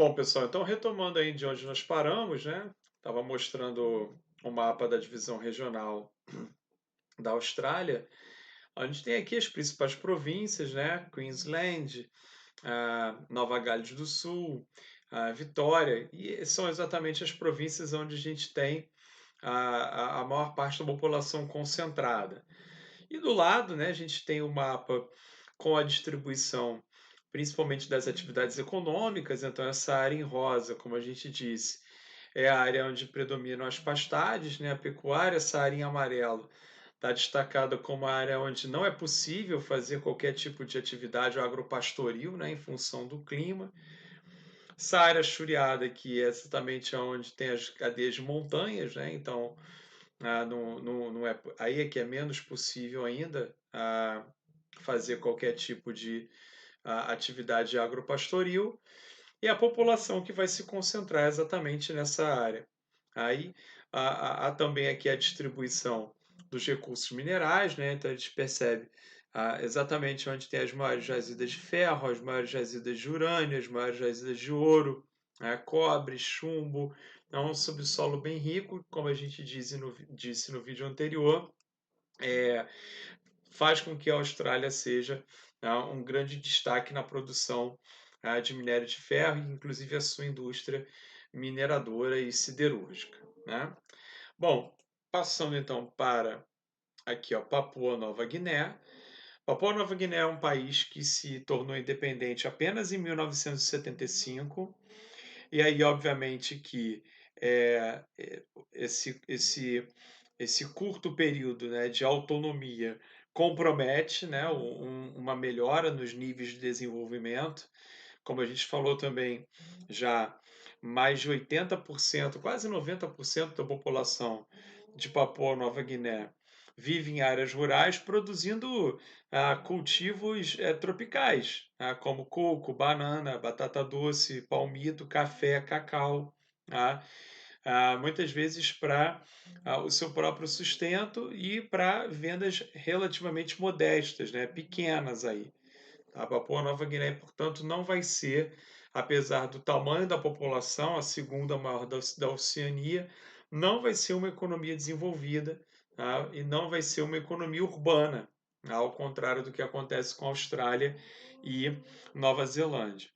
Bom, pessoal, então retomando aí de onde nós paramos, né? Estava mostrando o mapa da divisão regional da Austrália. A gente tem aqui as principais províncias, né? Queensland, Nova Gales do Sul, Vitória, e são exatamente as províncias onde a gente tem a maior parte da população concentrada. E do lado, né, a gente tem o mapa com a distribuição, principalmente das atividades econômicas. Então, essa área em rosa, como a gente disse, é a área onde predominam as pastagens, né, a pecuária. Essa área em amarelo está destacada como a área onde não é possível fazer qualquer tipo de atividade agropastoril, né, em função do clima. Essa área churiada aqui é exatamente onde tem as cadeias de montanhas, né, então não é, aí é que é menos possível ainda fazer qualquer tipo de atividade agropastoril, e a população que vai se concentrar exatamente nessa área. Aí há também aqui a distribuição dos recursos minerais, né? Então a gente percebe exatamente onde tem as maiores jazidas de ferro, as maiores jazidas de urânio, as maiores jazidas de ouro, cobre, chumbo. É um subsolo bem rico, como a gente disse no vídeo anterior, é, faz com que a Austrália seja um grande destaque na produção de minério de ferro, e inclusive a sua indústria mineradora e siderúrgica, né? Bom, passando então para aqui, ó, Papua Nova Guiné. Papua Nova Guiné é um país que se tornou independente apenas em 1975, e aí, obviamente, que é, é, esse, esse, esse curto período, né, de autonomia compromete, né, uma melhora nos níveis de desenvolvimento. Como a gente falou também, já mais de 80%, quase 90% da população de Papua Nova Guiné vive em áreas rurais produzindo cultivos tropicais, como coco, banana, batata doce, palmito, café, cacau, tá? Muitas vezes para o seu próprio sustento e para vendas relativamente modestas, né, pequenas aí. A Papua Nova Guiné, portanto, não vai ser, apesar do tamanho da população, a segunda maior da Oceania, não vai ser uma economia desenvolvida, tá? E não vai ser uma economia urbana, tá? Ao contrário do que acontece com a Austrália e Nova Zelândia.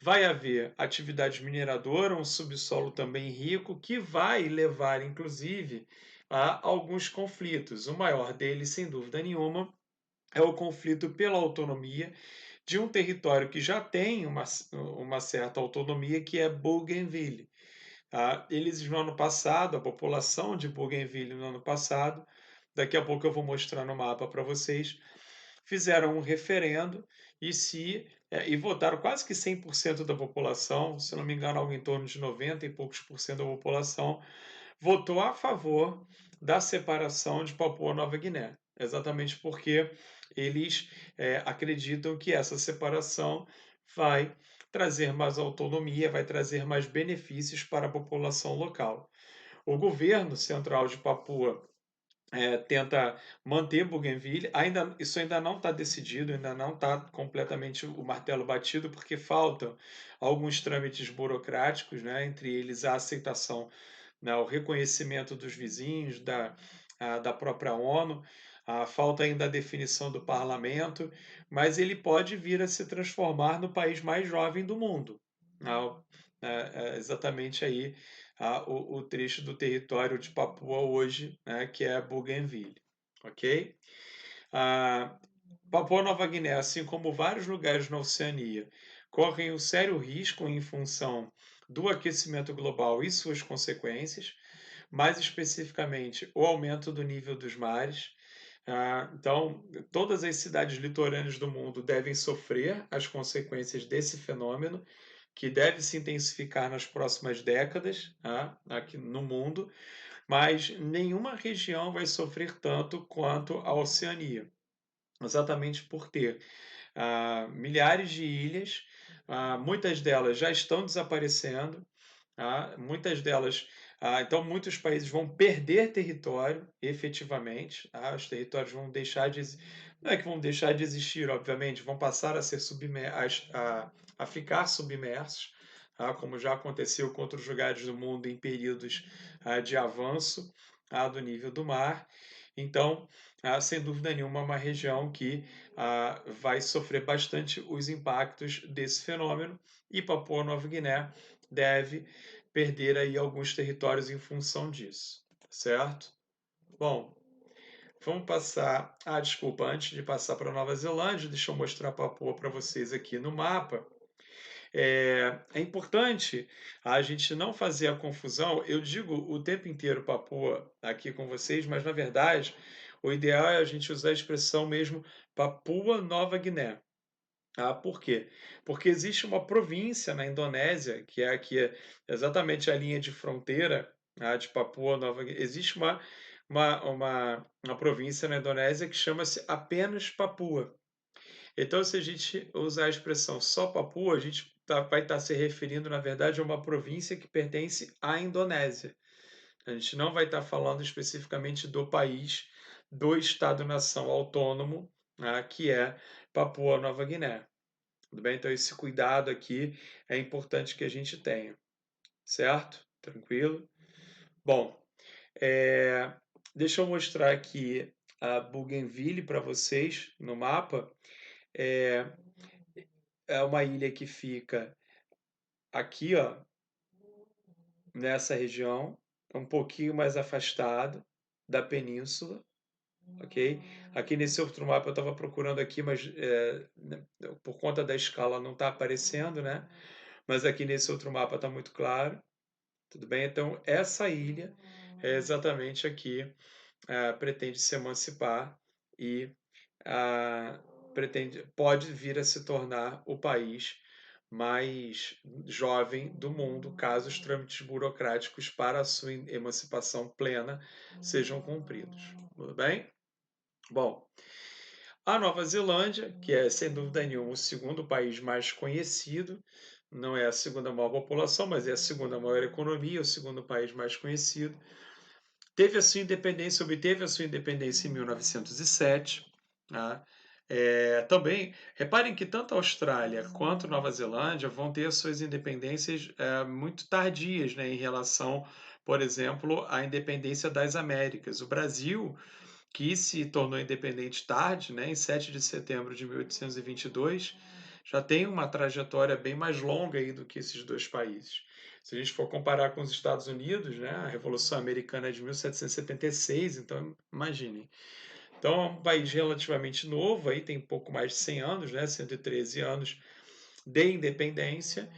Vai haver atividade mineradora, um subsolo também rico, que vai levar, inclusive, a alguns conflitos. O maior deles, sem dúvida nenhuma, é o conflito pela autonomia de um território que já tem uma certa autonomia, que é Bougainville. Tá? Eles, no ano passado, a população de Bougainville no ano passado, daqui a pouco eu vou mostrar no mapa para vocês, fizeram um referendo e votaram quase que 100% da população, se não me engano, algo em torno de 90 e poucos por cento da população, votou a favor da separação de Papua Nova Guiné. Exatamente porque eles acreditam que essa separação vai trazer mais autonomia, vai trazer mais benefícios para a população local. O governo central de Papua tenta manter Bougainville. Isso ainda não está decidido, ainda não está completamente o martelo batido, porque faltam alguns trâmites burocráticos, né, entre eles a aceitação, né, o reconhecimento dos vizinhos, da própria ONU. Falta ainda a definição do parlamento, mas ele pode vir a se transformar no país mais jovem do mundo. Exatamente aí o trecho do território de Papua hoje, né, que é Bougainville, ok? Ah, Papua Nova Guiné, assim como vários lugares na Oceania, correm um sério risco em função do aquecimento global e suas consequências, mais especificamente o aumento do nível dos mares. Então, todas as cidades litorâneas do mundo devem sofrer as consequências desse fenômeno, que deve se intensificar nas próximas décadas, aqui no mundo, mas nenhuma região vai sofrer tanto quanto a Oceania, exatamente por ter milhares de ilhas, muitas delas já estão desaparecendo, muitas delas. Então, muitos países vão perder território, efetivamente. Os territórios vão deixar de. Não é que vão deixar de existir, obviamente, vão passar a ser a ficar submersos. tá? Como já aconteceu com outros lugares do mundo em períodos de avanço do nível do mar. Então, sem dúvida nenhuma, é uma região que vai sofrer bastante os impactos desse fenômeno, e Papua Nova Guiné deve perder aí alguns territórios em função disso, certo? Bom, vamos passar. Desculpa, antes de passar para Nova Zelândia, deixa eu mostrar Papua para vocês aqui no mapa. É importante a gente não fazer a confusão. Eu digo o tempo inteiro Papua aqui com vocês, mas na verdade o ideal é a gente usar a expressão mesmo Papua Nova Guiné. Por quê? Porque existe uma província na Indonésia, que é aqui exatamente a linha de fronteira de Papua Nova Guiné. Existe uma província na Indonésia que chama-se apenas Papua. Então, se a gente usar a expressão só Papua, a gente vai estar se referindo, na verdade, a uma província que pertence à Indonésia. A gente não vai estar falando especificamente do país, do Estado-nação autônomo, que é Papua Nova Guiné. Tudo bem? Então, esse cuidado aqui é importante que a gente tenha, certo? Tranquilo? Bom, deixa eu mostrar aqui a Bougainville para vocês no mapa. É, é uma ilha que fica aqui, ó, nessa região, um pouquinho mais afastado da península, ok? Aqui nesse outro mapa eu estava procurando aqui, mas né, por conta da escala não está aparecendo, né? Mas aqui nesse outro mapa está muito claro, tudo bem? Então essa ilha é exatamente aqui, pretende se emancipar e pode vir a se tornar o país mais jovem do mundo, caso os trâmites burocráticos para a sua emancipação plena sejam cumpridos. Tudo bem? Bom, a Nova Zelândia, que é sem dúvida nenhuma o segundo país mais conhecido, não é a segunda maior população, mas é a segunda maior economia, o segundo país mais conhecido, obteve a sua independência em 1907. Tá? Também, reparem que tanto a Austrália quanto a Nova Zelândia vão ter suas independências muito tardias, né, em relação, por exemplo, à independência das Américas. O Brasil, que se tornou independente tarde, né, em 7 de setembro de 1822, já tem uma trajetória bem mais longa aí do que esses dois países. Se a gente for comparar com os Estados Unidos, né, a Revolução Americana é de 1776, então imaginem. Então é um país relativamente novo, aí tem pouco mais de 100 anos, né, 113 anos de independência.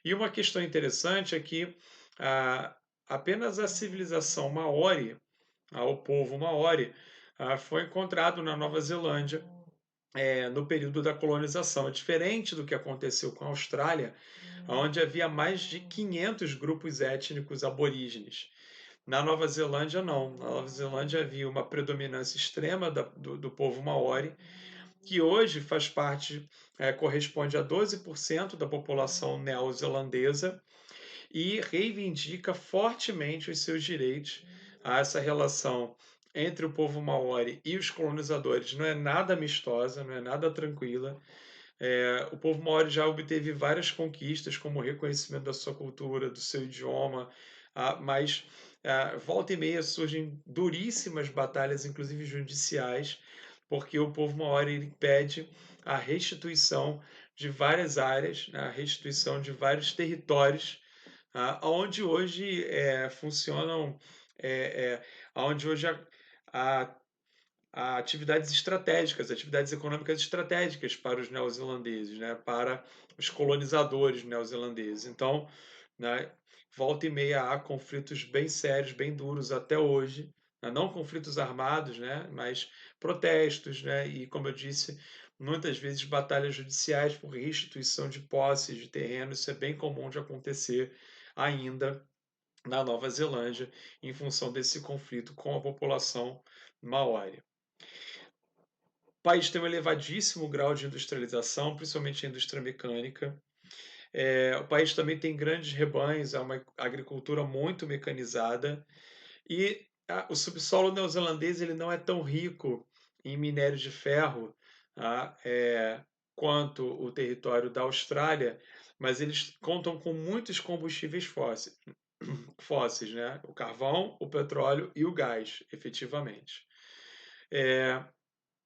E uma questão interessante é que apenas a civilização Maori, o povo Maori, foi encontrado na Nova Zelândia no período da colonização. É diferente do que aconteceu com a Austrália, onde havia mais de 500 grupos étnicos aborígenes. Na Nova Zelândia, não. Na Nova Zelândia havia uma predominância extrema do povo maori, que hoje faz parte, corresponde a 12% da população neozelandesa, e reivindica fortemente os seus direitos. Essa relação entre o povo maori e os colonizadores não é nada amistosa, não é nada tranquila. O povo maori já obteve várias conquistas, como o reconhecimento da sua cultura, do seu idioma, mas volta e meia surgem duríssimas batalhas, inclusive judiciais, porque o povo maori ele pede a restituição de várias áreas, né, a restituição de vários territórios, onde hoje funcionam, é, é, onde hoje a a atividades estratégicas, atividades econômicas estratégicas para os neozelandeses, né, para os colonizadores neozelandeses. Então, né, volta e meia há conflitos bem sérios, bem duros até hoje, né, não conflitos armados, né, mas protestos, né, e, como eu disse, muitas vezes batalhas judiciais por restituição de posses de terreno. Isso é bem comum de acontecer ainda na Nova Zelândia, em função desse conflito com a população maori. O país tem um elevadíssimo grau de industrialização, principalmente a indústria mecânica. O país também tem grandes rebanhos, é uma agricultura muito mecanizada. E o subsolo neozelandês ele não é tão rico em minério de ferro, tá? quanto o território da Austrália, mas eles contam com muitos combustíveis fósseis, né? O carvão, o petróleo e o gás, efetivamente. É,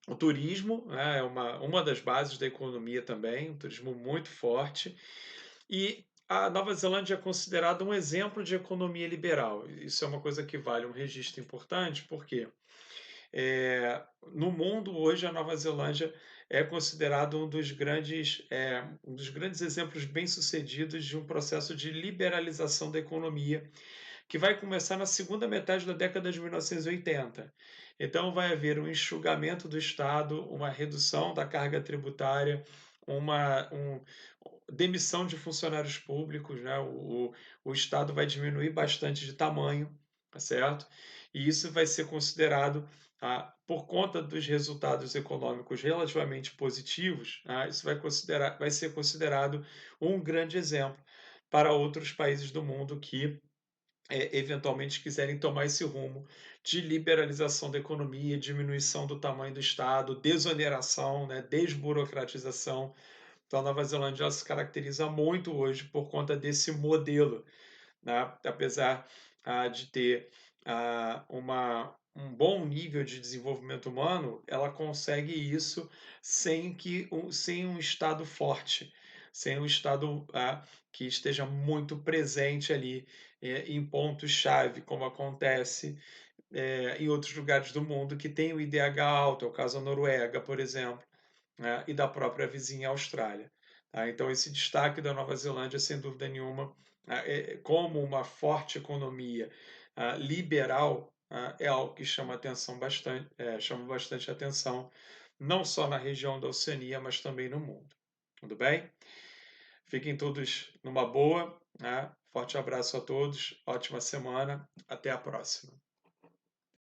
o turismo, né, é uma das bases da economia também, um turismo muito forte. E a Nova Zelândia é considerada um exemplo de economia liberal. Isso é uma coisa que vale um registro importante, porque no mundo hoje a Nova Zelândia é considerado um dos grandes exemplos bem-sucedidos de um processo de liberalização da economia que vai começar na segunda metade da década de 1980. Então, vai haver um enxugamento do Estado, uma redução da carga tributária, uma demissão de funcionários públicos, né? O Estado vai diminuir bastante de tamanho, tá certo? E isso vai ser considerado, por conta dos resultados econômicos relativamente positivos, isso vai ser considerado um grande exemplo para outros países do mundo que eventualmente quiserem tomar esse rumo de liberalização da economia, diminuição do tamanho do Estado, desoneração, né, desburocratização. Então, a Nova Zelândia ela se caracteriza muito hoje por conta desse modelo, né? Apesar de ter um bom nível de desenvolvimento humano, ela consegue isso sem um Estado forte, sem um Estado que esteja muito presente ali em pontos-chave, como acontece em outros lugares do mundo que tem o IDH alto, é o caso da Noruega, por exemplo, né, e da própria vizinha Austrália. Tá? Então, esse destaque da Nova Zelândia, sem dúvida nenhuma, como uma forte economia liberal, é algo que chama bastante atenção, não só na região da Oceania, mas também no mundo. Tudo bem? Fiquem todos numa boa, né? Forte abraço a todos, ótima semana, até a próxima.